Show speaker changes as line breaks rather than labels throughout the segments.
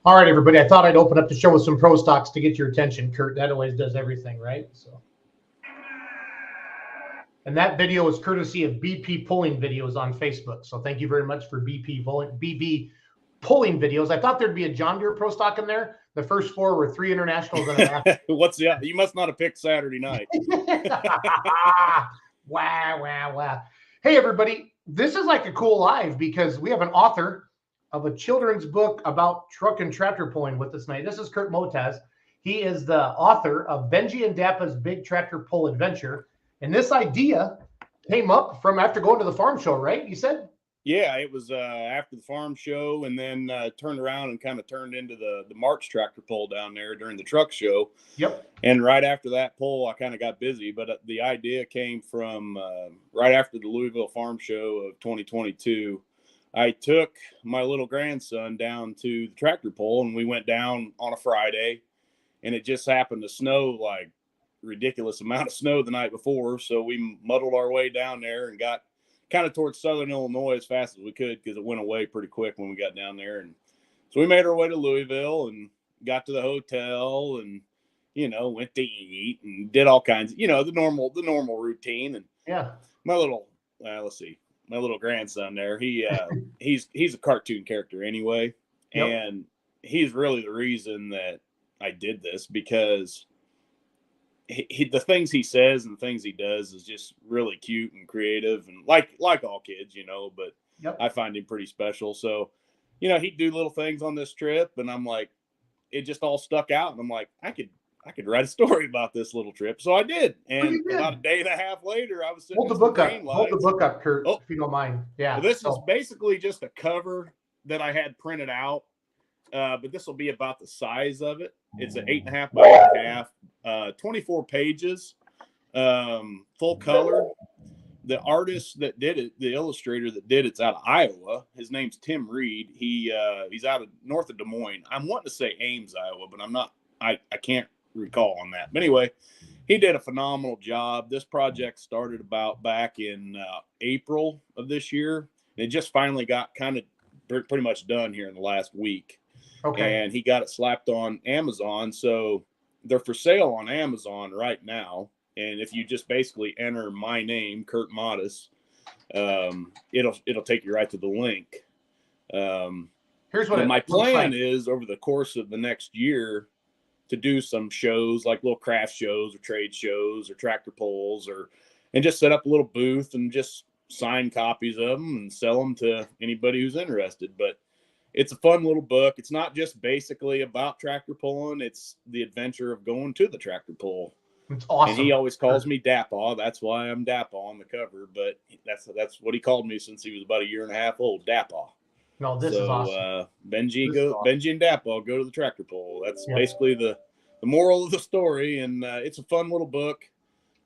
All right, everybody. I thought I'd open up the show with some pro stocks to get your attention, Kurt. That always does everything, right? So, and that video is courtesy of BP Pulling Videos on Facebook. So thank you very much for BB Pulling Videos. I thought there'd be a John Deere pro stock in there. The first four were 3 internationals and a half.
You must not have picked Saturday night.
Wow. Hey, everybody. This is like a cool live because we have an author of a children's book about truck and tractor pulling with us tonight. This is Kurt Motaz. He is the author of Benji and Dapa's Big Tractor Pull Adventure. And this idea came up from after going to the farm show, right? You said?
Yeah, it was after the farm show, and then turned around and kind of turned into the March tractor pull down there during the truck show.
Yep.
And right after that pull, I kind of got busy. But the idea came from right after the Louisville Farm Show of 2022. I took my little grandson down to the tractor pull, and we went down on a Friday, and it just happened to snow like ridiculous amount of snow the night before. So we muddled our way down there and got kind of towards southern Illinois as fast as we could because it went away pretty quick when we got down there. And so we made our way to Louisville and got to the hotel and, went to eat and did all kinds of, the normal routine. And
yeah,
my little, my little grandson there, he's a cartoon character anyway. Yep. And he's really the reason that I did this because the things he says and the things he does is just really cute and creative and like all kids, but yep. I find him pretty special. So, he'd do little things on this trip and I'm like, it just all stuck out. And I'm like, I could write a story about this little trip. So I did. And about a day and a half later, I was sitting
Hold the book up, Kurt, if you don't mind. Yeah.
Well, this is basically just a cover that I had printed out. But this will be about the size of it. It's an 8.5 by 8.5, 24 pages, full color. The artist that did it, the illustrator that did it's out of Iowa. His name's Tim Reed. He's out of north of Des Moines. I'm wanting to say Ames, Iowa, but I'm not. I can't recall on that. But anyway, he did a phenomenal job. This project started about back in April of this year. And it just finally got kind of pretty much done here in the last week.
Okay.
And he got it slapped on Amazon. So they're for sale on Amazon right now. And if you just basically enter my name, Kurt Modis, it'll take you right to the link.
Here's what
my plan is over the course of the next year to do some shows like little craft shows or trade shows or tractor pulls and just set up a little booth and just sign copies of them and sell them to anybody who's interested. But it's a fun little book. It's not just basically about tractor pulling. It's the adventure of going to the tractor pull.
It's awesome.
And he always calls me Dapa. That's why I'm Dapa on the cover. But that's what he called me since he was about a year and a half old, Dapa.
No, this is awesome.
Benji and Dapa go to the tractor pull. That's basically the moral of the story. And it's a fun little book,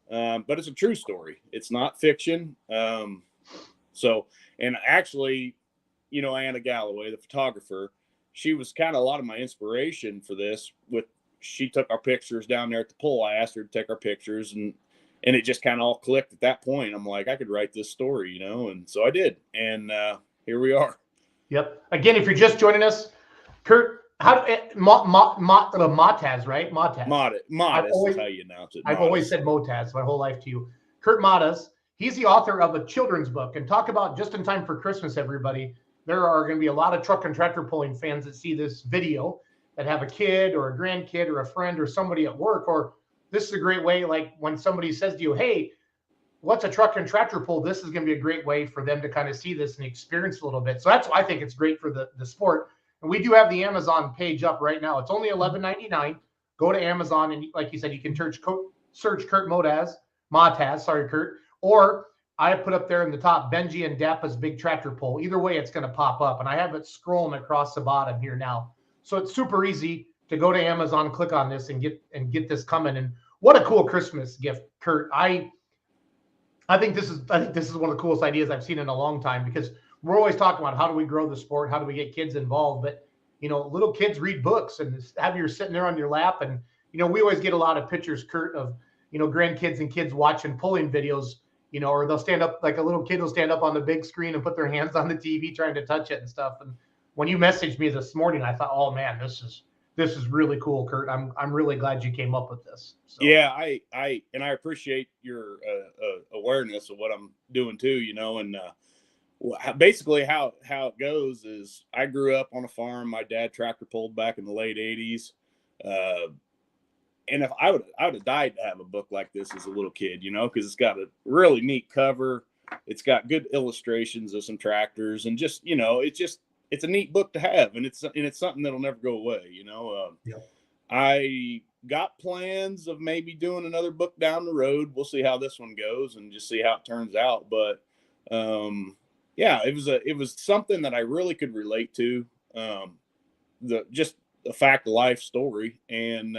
but it's a true story. It's not fiction. So, and actually, you know, Anna Galloway, the photographer, she was kind of a lot of my inspiration for this. She took our pictures down there at the pool. I asked her to take our pictures, and it just kind of all clicked at that point. I'm like, I could write this story, you know, and so I did. And here we are.
Yep. Again, if you're just joining us, Kurt, Motaz, right? Motaz.
Motaz is how you announce it.
I've always said Motaz my whole life to you. Kurt Motaz. He's the author of a children's book. And talk about just in time for Christmas, everybody. There are going to be a lot of truck and tractor pulling fans that see this video that have a kid or a grandkid or a friend or somebody at work. Or this is a great way, like when somebody says to you, hey, what's a truck and tractor pull? This is going to be a great way for them to kind of see this and experience a little bit. So that's why I think it's great for the sport. And we do have the Amazon page up right now. It's only $11.99. Go to Amazon, and like you said, you can search Kurt Motaz, sorry, Kurt. Or I put up there in the top Benji and Dapa's big tractor pull. Either way, it's going to pop up. And I have it scrolling across the bottom here now. So it's super easy to go to Amazon, click on this, and get this coming. And what a cool Christmas gift, Kurt. I think this is one of the coolest ideas I've seen in a long time, because we're always talking about how do we grow the sport, how do we get kids involved. But you know, little kids read books, and have you sitting there on your lap, and you know, we always get a lot of pictures, Kurt, of you know, grandkids and kids watching pulling videos. You know, or they'll stand up, like a little kid will stand up on the big screen and put their hands on the TV trying to touch it and stuff. And when you messaged me this morning, I thought, oh man, this is really cool, Kurt. I'm really glad you came up with this. So.
Yeah, I appreciate your awareness of what I'm doing too. You know, and basically how it goes is I grew up on a farm. My dad tractor pulled back in the late '80s. And if I would have died to have a book like this as a little kid, you know, because it's got a really neat cover. It's got good illustrations of some tractors, and just, you know, it's a neat book to have, and it's something that'll never go away, you know.
Yeah.
I got plans of maybe doing another book down the road. We'll see how this one goes and just see how it turns out. But yeah, it was something that I really could relate to. Just a fact of life story, and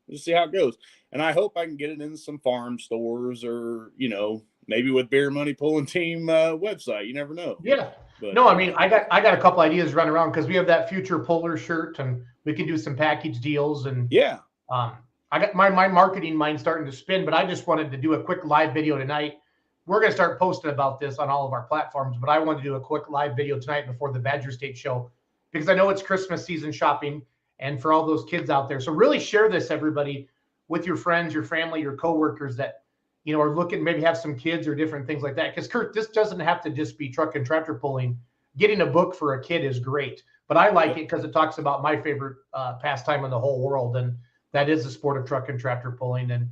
just see how it goes. And I hope I can get it in some farm stores, or, you know, maybe with Beer Money Pulling Team website. You never know.
Yeah. But, no, I mean, I got a couple ideas running around, because we have that future puller shirt, and we can do some package deals. And
yeah,
I got my marketing mind starting to spin, but I just wanted to do a quick live video tonight. We're going to start posting about this on all of our platforms, but I wanted to do a quick live video tonight before the Badger State show, because I know it's Christmas season shopping, and for all those kids out there. So really share this, everybody, with your friends, your family, your coworkers that, you know, are looking, maybe have some kids or different things like that. Because Kurt, this doesn't have to just be truck and tractor pulling. Getting a book for a kid is great, but I like it because it talks about my favorite pastime in the whole world, and that is the sport of truck and tractor pulling. And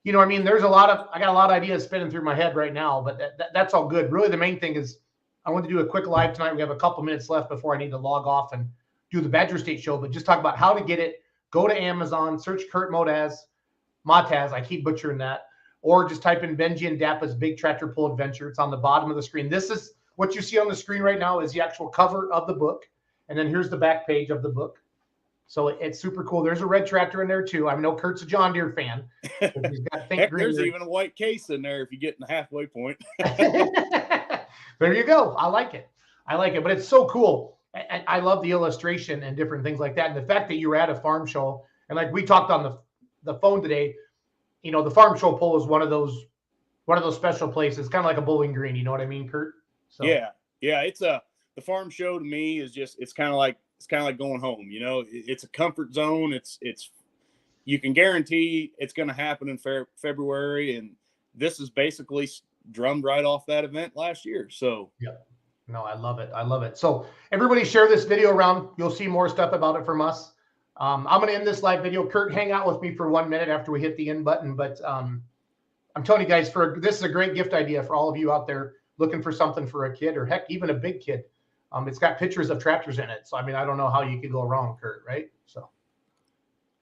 you know, I mean, I got a lot of ideas spinning through my head right now, but that's all good. Really, the main thing is I want to do a quick live tonight. We have a couple minutes left before I need to log off and do the Badger State show, but just talk about how to get it. Go to Amazon, search Kurt Motaz. I keep butchering that. Or just type in Benji and Dapa's Big Tractor Pull Adventure. It's on the bottom of the screen. This is what you see on the screen right now is the actual cover of the book. And then here's the back page of the book. So it's super cool. There's a red tractor in there too. I know Kurt's a John Deere fan. He's got
Heck, there's even a white case in there if you get in the halfway point.
There you go. I like it. But it's so cool. I love the illustration and different things like that. And the fact that you were at a farm show, and like we talked on the phone today, you know, the farm show pull is one of those special places, kind of like a Bowling Green. You know what I mean, Kurt? So.
Yeah. It's the farm show to me is just, it's kind of like going home, you know. It's a comfort zone. It's you can guarantee it's going to happen in February. And this is basically drummed right off that event last year. So
yeah. No, I love it. So everybody share this video around. You'll see more stuff about it from us. I'm going to end this live video. Kurt, hang out with me for 1 minute after we hit the end button. But I'm telling you guys, this is a great gift idea for all of you out there looking for something for a kid, or heck, even a big kid. It's got pictures of tractors in it. So, I mean, I don't know how you could go wrong, Kurt, right? So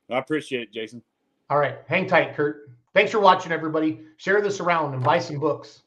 I appreciate it, Jason.
All right. Hang tight, Kurt. Thanks for watching, everybody. Share this around and buy some books.